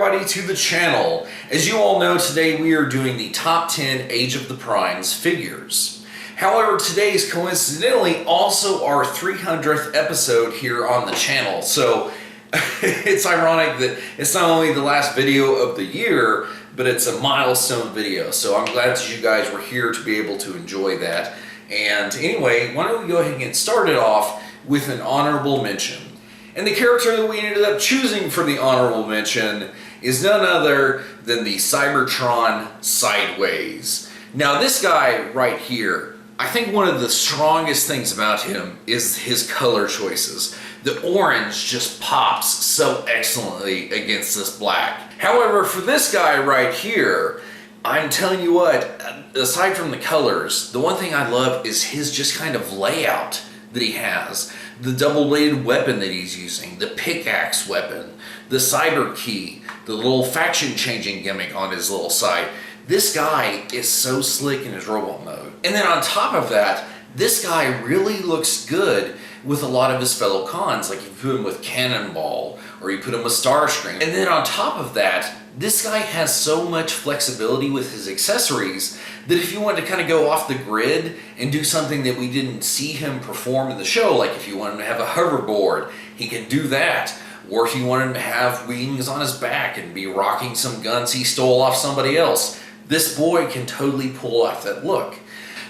everybody to the channel. As you all know, today we are doing the top 10 Age of the Primes figures. However, today is coincidentally also our 300th episode here on the channel. So it's ironic that it's not only the last video of the year, but it's a milestone video. So I'm glad that you guys were here to be able to enjoy that. And anyway, why don't we go ahead and get started off with an honorable mention. And the character that we ended up choosing for the honorable mention is none other than the Cybertron Sideways. Now this guy right here, I think one of the strongest things about him is his color choices. The orange just pops so excellently against this black. However, for this guy right here, I'm telling you what, aside from the colors, the one thing I love is his just kind of layout that he has. The double-bladed weapon that he's using, the pickaxe weapon, the cyber key, the little faction changing gimmick on his little side. This guy is so slick in his robot mode. And then on top of that, this guy really looks good with a lot of his fellow cons. Like if you put him with Cannonball or you put him with Starscream. And then on top of that, this guy has so much flexibility with his accessories that if you want to kind of go off the grid and do something that we didn't see him perform in the show, like if you want him to have a hoverboard, he can do that. Or if you want him to have wings on his back and be rocking some guns he stole off somebody else, this boy can totally pull off that look.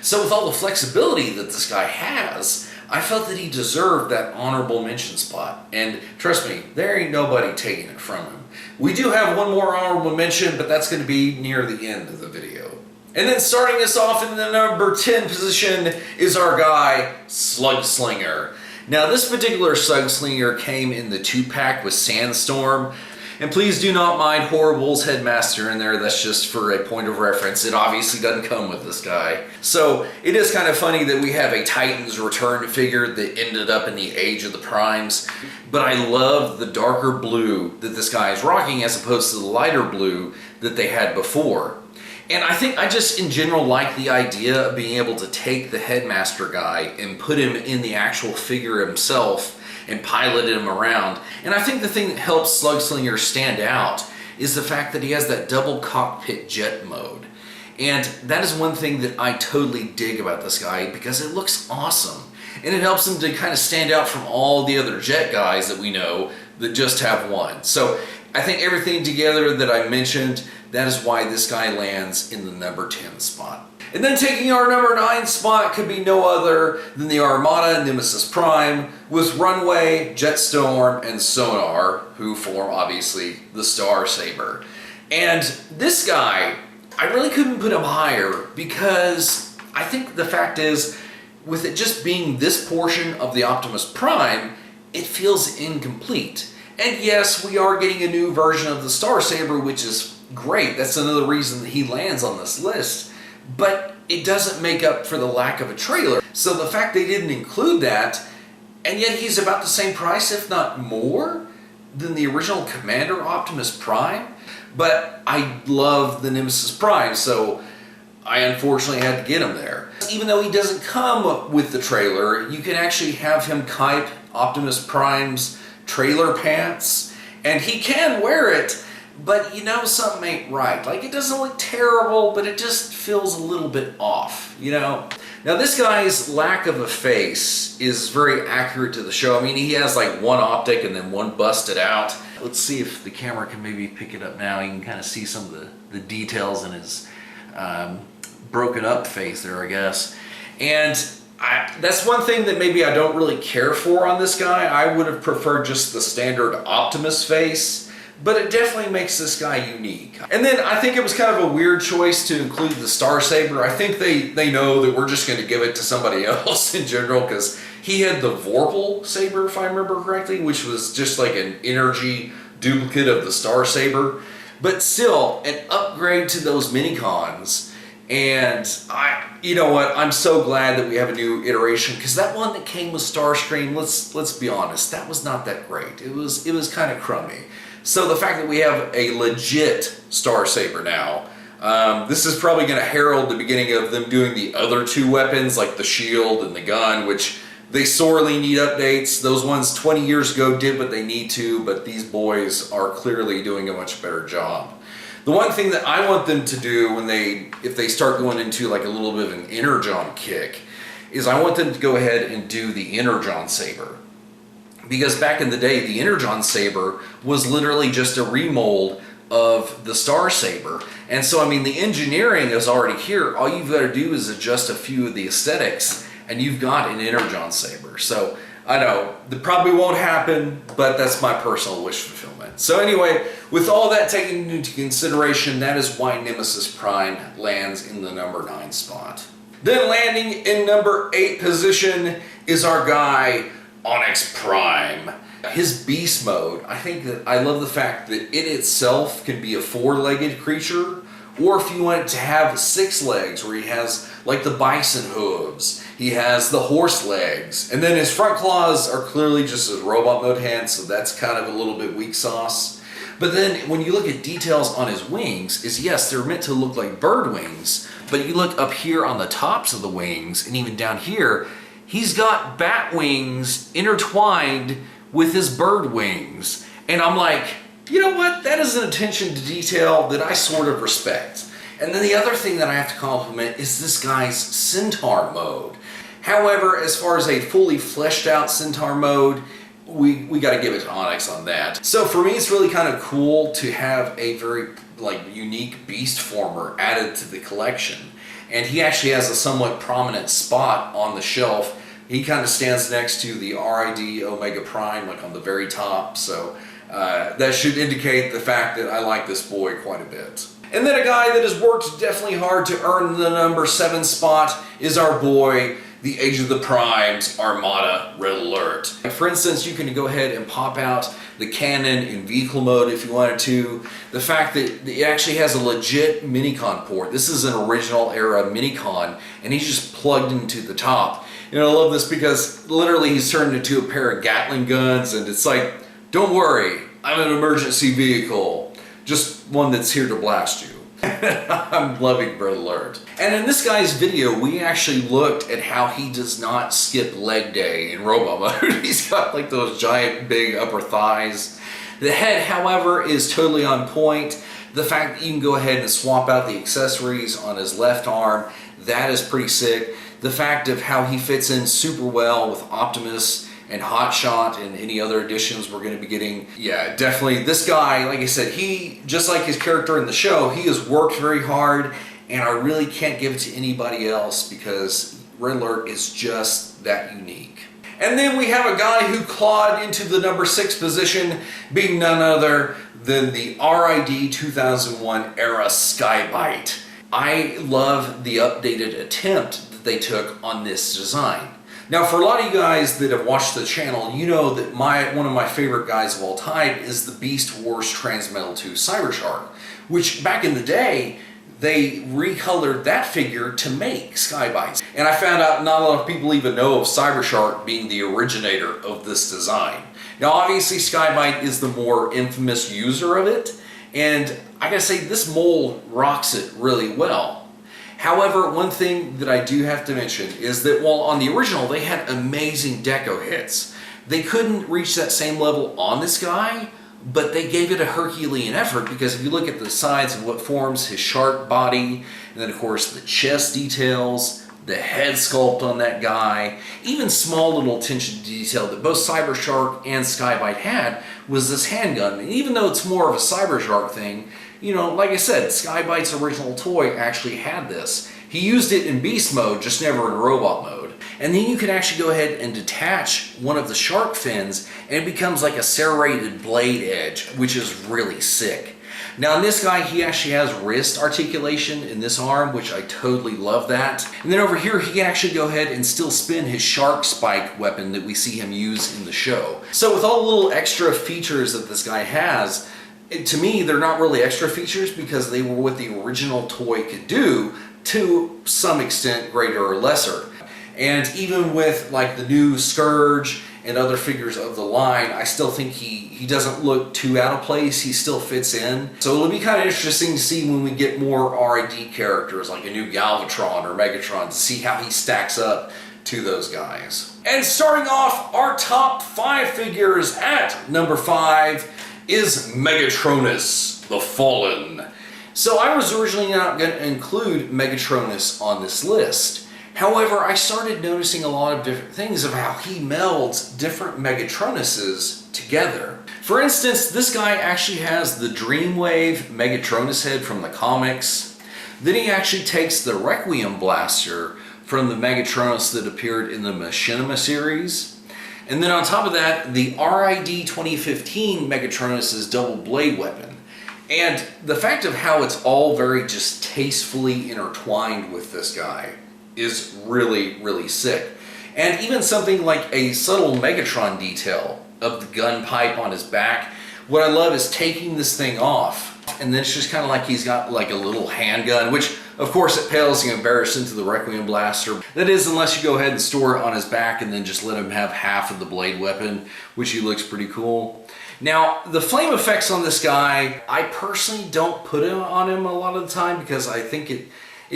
So with all the flexibility that this guy has, I felt that he deserved that honorable mention spot. And trust me, there ain't nobody taking it from him. We do have one more honorable mention, but that's going to be near the end of the video. And then starting us off in the number 10 position is our guy, Slugslinger. Now this particular Slugslinger came in the 2-pack with Sandstorm. And please do not mind Horrible's Headmaster in there, that's just for a point of reference. It obviously doesn't come with this guy. So it is kind of funny that we have a Titans Return figure that ended up in the Age of the Primes. But I love the darker blue that this guy is rocking as opposed to the lighter blue that they had before. And I think I just in general like the idea of being able to take the Headmaster guy and put him in the actual figure himself and piloted him around. And I think the thing that helps Slugslinger stand out is the fact that he has that double cockpit jet mode. And that is one thing that I totally dig about this guy because it looks awesome. And it helps him to kind of stand out from all the other jet guys that we know that just have one. So I think everything together that I mentioned, that is why this guy lands in the number 10 spot. And then taking our number 9 spot could be no other than the Armada Nemesis Prime with Runway, Jetstorm, and Sonar, who form obviously the Star Saber. And this guy, I really couldn't put him higher because I think the fact is, with it just being this portion of the Optimus Prime, it feels incomplete. And yes, we are getting a new version of the Star Saber, which is great. That's another reason that he lands on this list. But it doesn't make up for the lack of a trailer. So the fact they didn't include that, and yet he's about the same price, if not more, than the original Commander Optimus Prime. But I love the Nemesis Prime, so I unfortunately had to get him there. Even though he doesn't come with the trailer, you can actually have him type Optimus Prime's trailer pants, and he can wear it. But you know something ain't right. Like it doesn't look terrible, but it just feels a little bit off, you know? Now this guy's lack of a face is very accurate to the show. I mean, he has like one optic and then one busted out. Let's see if the camera can maybe pick it up now. You can kind of see some of the details in his broken up face there, I guess. And that's one thing that maybe I don't really care for on this guy. I would have preferred just the standard Optimus face. But it definitely makes this guy unique. And then I think it was kind of a weird choice to include the Star Saber. I think they know that we're just going to give it to somebody else in general because he had the Vorpal Saber, if I remember correctly, which was just like an energy duplicate of the Star Saber. But still, an upgrade to those mini-cons. And you know what, I'm so glad that we have a new iteration because that one that came with Starscream, let's be honest, that was not that great. It was kind of crummy. So the fact that we have a legit Star Saber now, this is probably going to herald the beginning of them doing the other two weapons, like the shield and the gun, which They sorely need updates. Those ones 20 years ago did what they need to, but these boys are clearly doing a much better job. The one thing that I want them to do if they start going into like a little bit of an Energon kick, is I want them to go ahead and do the Energon Saber. Because back in the day, the Energon Saber was literally just a remold of the Star Saber. And so, I mean, the engineering is already here. All you've got to do is adjust a few of the aesthetics, and you've got an Energon Saber. So, I know, that probably won't happen, but that's my personal wish fulfillment. So anyway, with all that taken into consideration, that is why Nemesis Prime lands in the number 9 spot. Then landing in number 8 position is our guy, Onyx Prime. His beast mode, I love the fact that it itself can be a 4-legged creature, or if you want it to have 6 legs, where he has like the bison hooves, he has the horse legs, and then his front claws are clearly just his robot mode hands, so that's kind of a little bit weak sauce. But then when you look at details on his wings, yes, they're meant to look like bird wings, but you look up here on the tops of the wings, and even down here, he's got bat wings intertwined with his bird wings. And I'm like, you know what? That is an attention to detail that I sort of respect. And then the other thing that I have to compliment is this guy's Centaur mode. However, as far as a fully fleshed out Centaur mode, we got to give it to Onyx on that. So for me, it's really kind of cool to have a very unique beast former added to the collection. And he actually has a somewhat prominent spot on the shelf. He kind of stands next to the R.I.D. Omega Prime, like on the very top. So that should indicate the fact that I like this boy quite a bit. And then a guy that has worked definitely hard to earn the number 7 spot is our boy, the Age of the Primes, Armada Red Alert. For instance, you can go ahead and pop out the cannon in vehicle mode if you wanted to. The fact that it actually has a legit Minicon port. This is an original era Minicon, and he's just plugged into the top. And I love this because literally he's turned into a pair of Gatling guns, and it's like, don't worry, I'm an emergency vehicle. Just one that's here to blast you. I'm loving Red Alert. And in this guy's video, we actually looked at how he does not skip leg day in robot mode. He's got like those giant big upper thighs. The head, however, is totally on point. The fact that you can go ahead and swap out the accessories on his left arm, that is pretty sick. The fact of how he fits in super well with Optimus and Hotshot and any other additions we're going to be getting. Yeah, definitely. This guy, like I said, he, just like his character in the show, he has worked very hard, and I really can't give it to anybody else because Red Alert is just that unique. And then we have a guy who clawed into the number 6 position, being none other than the R.I.D. 2001 era Sky-Byte. I love the updated attempt that they took on this design. Now, for a lot of you guys that have watched the channel, you know that one of my favorite guys of all time is the Beast Wars Transmetal 2 Cybershark, which back in the day, they recolored that figure to make Sky-Bytes. And I found out not a lot of people even know of Cybershark being the originator of this design. Now, obviously, Sky-Byte is the more infamous user of it, and I gotta say, this mold rocks it really well. However, one thing that I do have to mention is that while on the original they had amazing deco hits, they couldn't reach that same level on this guy, but they gave it a Herculean effort because if you look at the sides of what forms his shark body, and then of course the chest details, the head sculpt on that guy, even small little attention to detail that both Cybershark and Sky-Byte had was this handgun. And even though it's more of a Cybershark thing, you know, like I said, Sky-Byte's original toy actually had this. He used it in beast mode, just never in robot mode. And then you can actually go ahead and detach one of the shark fins, and it becomes like a serrated blade edge, which is really sick. Now in this guy, he actually has wrist articulation in this arm, which I totally love that. And then over here, he can actually go ahead and still spin his shark spike weapon that we see him use in the show. So with all the little extra features that this guy has, to me, they're not really extra features because they were what the original toy could do, to some extent greater or lesser. And even with like the new Scourge and other figures of the line, I still think he doesn't look too out of place. He still fits in. So it'll be kind of interesting to see when we get more R.I.D. characters like a new Galvatron or Megatron to see how he stacks up to those guys. And starting off our top 5 figures at number 5 is Megatronus, the Fallen. So I was originally not going to include Megatronus on this list. However, I started noticing a lot of different things of how he melds different Megatronuses together. For instance, this guy actually has the Dreamwave Megatronus head from the comics. Then he actually takes the Requiem blaster from the Megatronus that appeared in the Machinima series. And then on top of that, the R.I.D. 2015 Megatronus's double blade weapon. And the fact of how it's all very just tastefully intertwined with this guy is really, really sick. And even something like a subtle Megatron detail of the gun pipe on his back. What I love is taking this thing off, and then it's just kind of like he's got like a little handgun, which of course it pales in comparison to the Requiem blaster. That is, unless you go ahead and store it on his back and then just let him have half of the blade weapon, which he looks pretty cool. Now, the flame effects on this guy, I personally don't put it on him a lot of the time because I think it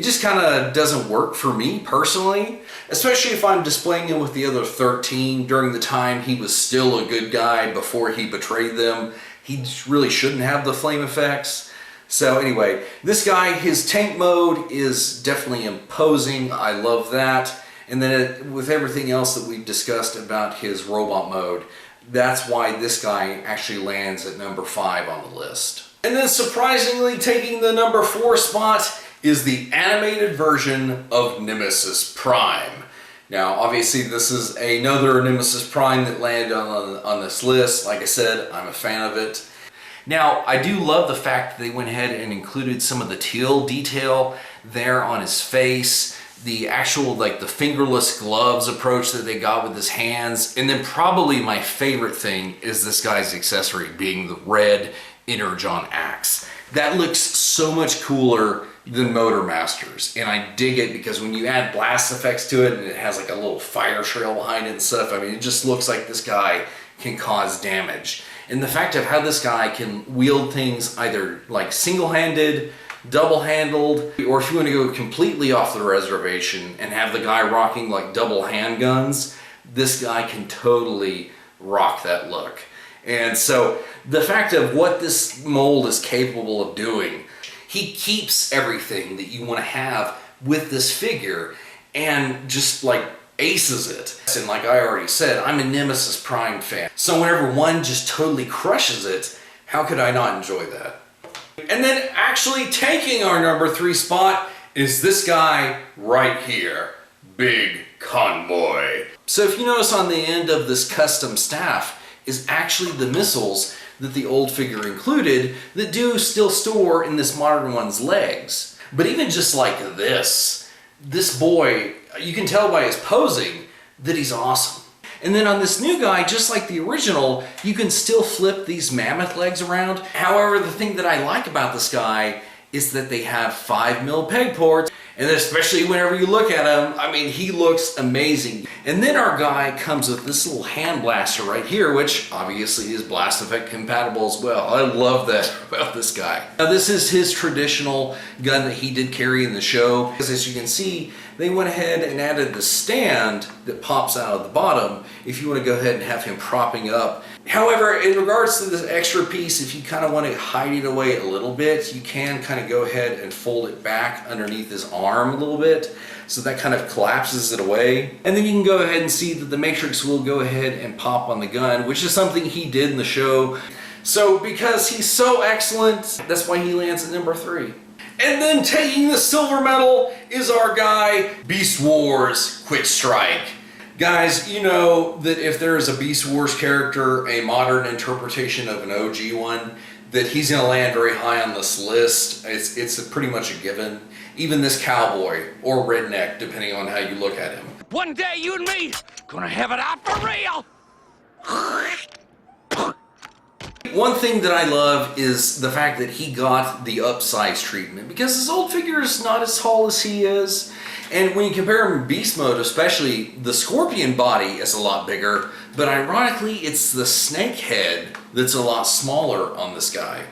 just kind of doesn't work for me personally, especially if I'm displaying him with the other 13 during the time he was still a good guy before he betrayed them. He really shouldn't have the flame effects. So anyway, this guy, his tank mode is definitely imposing. I love that. And then with everything else that we've discussed about his robot mode, that's why this guy actually lands at number 5 on the list. And then surprisingly, taking the number 4 spot is the animated version of Nemesis Prime. Now, obviously, this is another Nemesis Prime that landed on this list. Like I said, I'm a fan of it. Now, I do love the fact that they went ahead and included some of the teal detail there on his face, the actual, like, the fingerless gloves approach that they got with his hands, and then probably my favorite thing is this guy's accessory being the red Energon axe. That looks so much cooler than Motormaster's, and I dig it because when you add blast effects to it and it has like a little fire trail behind it and stuff, I mean, it just looks like this guy can cause damage. And the fact of how this guy can wield things either like single-handed, double-handled, or if you want to go completely off the reservation and have the guy rocking like double handguns, this guy can totally rock that look. And so the fact of what this mold is capable of doing, he keeps everything that you want to have with this figure and just like aces it. And like I already said, I'm a Nemesis Prime fan. So whenever one just totally crushes it, how could I not enjoy that? And then actually taking our number 3 spot is this guy right here, Big Convoy. So if you notice on the end of this custom staff is actually the missiles that the old figure included that do still store in this modern one's legs. But even just like this boy, you can tell by his posing that he's awesome. And then on this new guy, just like the original, you can still flip these mammoth legs around. However, the thing that I like about this guy is that they have 5mm peg ports, and especially whenever you look at him, I mean, he looks amazing. And then our guy comes with this little hand blaster right here, which obviously is blast effect compatible as well. I love that about this guy. Now, this is his traditional gun that he did carry in the show. Because as you can see, they went ahead and added the stand that pops out of the bottom if you want to go ahead and have him propping up. However, in regards to this extra piece, if you kind of want to hide it away a little bit, you can kind of go ahead and fold it back underneath his arm a little bit, so that kind of collapses it away. And then you can go ahead and see that the matrix will go ahead and pop on the gun, which is something he did in the show. So because he's so excellent, that's why he lands at number 3. And then taking the silver medal is our guy, Beast Wars Quickstrike. Guys, you know that if there is a Beast Wars character, a modern interpretation of an OG one, that he's going to land very high on this list. It's pretty much a given. Even this cowboy, or redneck, depending on how you look at him. One day you and me gonna have it out for real! One thing that I love is the fact that he got the upsize treatment, because his old figure is not as tall as he is. And when you compare him in Beast Mode, especially, the Scorpion body is a lot bigger, but ironically, it's the snake head that's a lot smaller on this guy.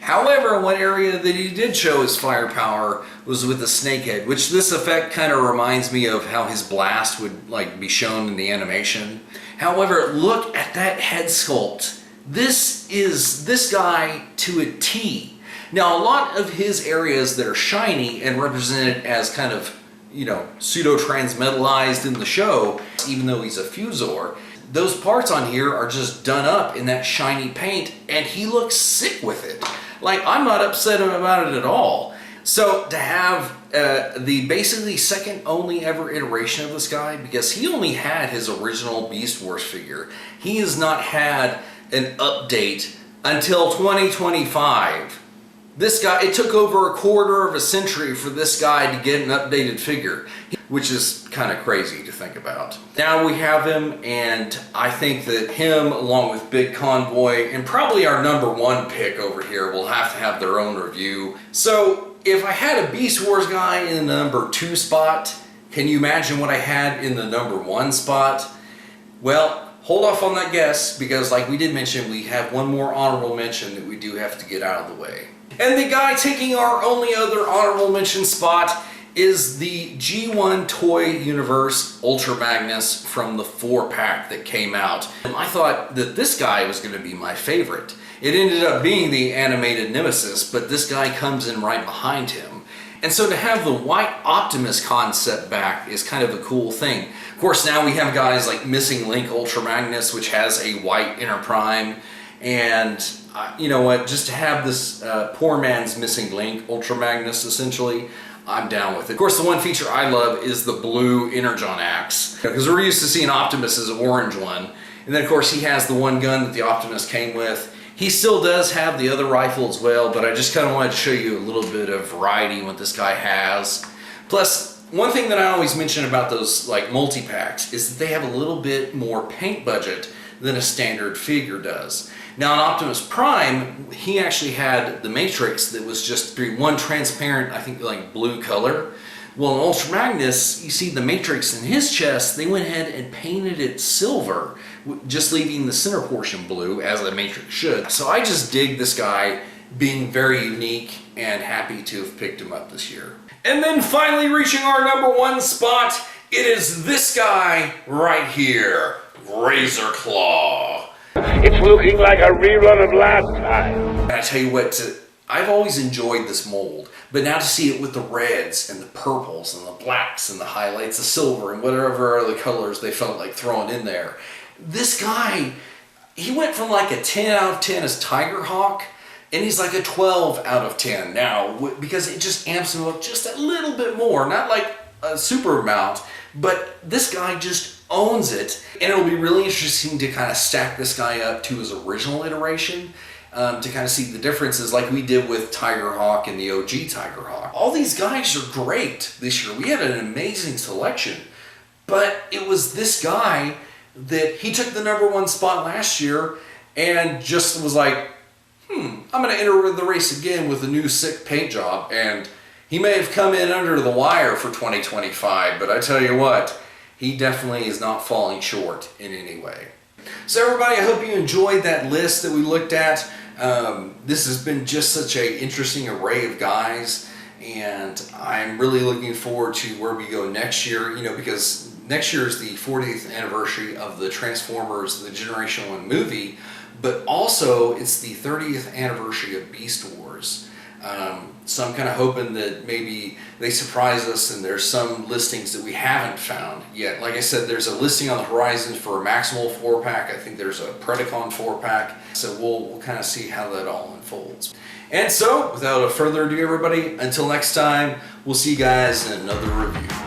However, one area that he did show his firepower was with the snakehead, which this effect kind of reminds me of how his blast would like be shown in the animation. However, look at that head sculpt. This is this guy to a T. Now, a lot of his areas that are shiny and represented as kind of, you know, pseudo-transmetalized in the show, even though he's a Fusor, those parts on here are just done up in that shiny paint, and he looks sick with it. Like, I'm not upset about it at all. So to have the basically second only ever iteration of this guy, because he only had his original Beast Wars figure. He has not had an update until 2025. This guy, it took over a quarter of a century for this guy to get an updated figure, which is kind of crazy to think about. Now we have him, and I think that him, along with Big Convoy, and probably our #1 pick over here, will have to have their own review. So if I had a Beast Wars guy in the #2 spot, can you imagine what I had in the #1 spot? Well, hold off on that guess, because like we did mention, we have one more honorable mention that we do have to get out of the way. And the guy taking our only other honorable mention spot is the G1 Toy Universe Ultra Magnus from the 4-pack that came out. And I thought that this guy was going to be my favorite. It ended up being the animated Nemesis, but this guy comes in right behind him. And so to have the white Optimus concept back is kind of a cool thing. Of course, now we have guys like Missing Link Ultra Magnus, which has a white inner prime. And you know what, just to have this poor man's Missing Link Ultra Magnus, essentially, I'm down with it. Of course, the one feature I love is the blue Energon axe, because we're used to seeing Optimus as an orange one. And then, of course, he has the one gun that the Optimus came with. He still does have the other rifle as well, but I just kind of wanted to show you a little bit of variety in what this guy has. Plus, one thing that I always mention about those like multi-packs is that they have a little bit more paint budget than a standard figure does. Now in Optimus Prime, he actually had the Matrix that was just one transparent, I think like blue color. Well in Ultra Magnus, you see the Matrix in his chest, they went ahead and painted it silver, just leaving the center portion blue, as the Matrix should. So I just dig this guy being very unique, and happy to have picked him up this year. And then finally reaching our #1 spot, it is this guy right here, Razorclaw. It's looking like a rerun of last time. And I tell you what, I've always enjoyed this mold, but now to see it with the reds and the purples and the blacks and the highlights, the silver and whatever other colors they felt like throwing in there. This guy, he went from like a 10 out of 10 as Tigerhawk, and he's like a 12 out of 10 now, because it just amps him up just a little bit more. Not like a super amount, but this guy just owns it. And it'll be really interesting to kind of stack this guy up to his original iteration, to kind of see the differences like we did with Tigerhawk and the OG Tigerhawk. All these guys are great this year. We had an amazing selection, but it was this guy that he took the #1 spot last year and just was like, I'm going to enter the race again with a new sick paint job. And he may have come in under the wire for 2025, but I tell you what, he definitely is not falling short in any way. So everybody, I hope you enjoyed that list that we looked at. This has been just such an interesting array of guys, and I'm really looking forward to where we go next year, you know, because next year is the 40th anniversary of the Transformers, the Generation 1 movie, but also it's the 30th anniversary of Beast Wars. So I'm kind of hoping that maybe they surprise us and there's some listings that we haven't found yet. Like I said, there's a listing on the horizon for a Maximal 4-pack. I think there's a Predacon 4-pack. So we'll kind of see how that all unfolds. And so, without further ado, everybody, until next time, we'll see you guys in another review.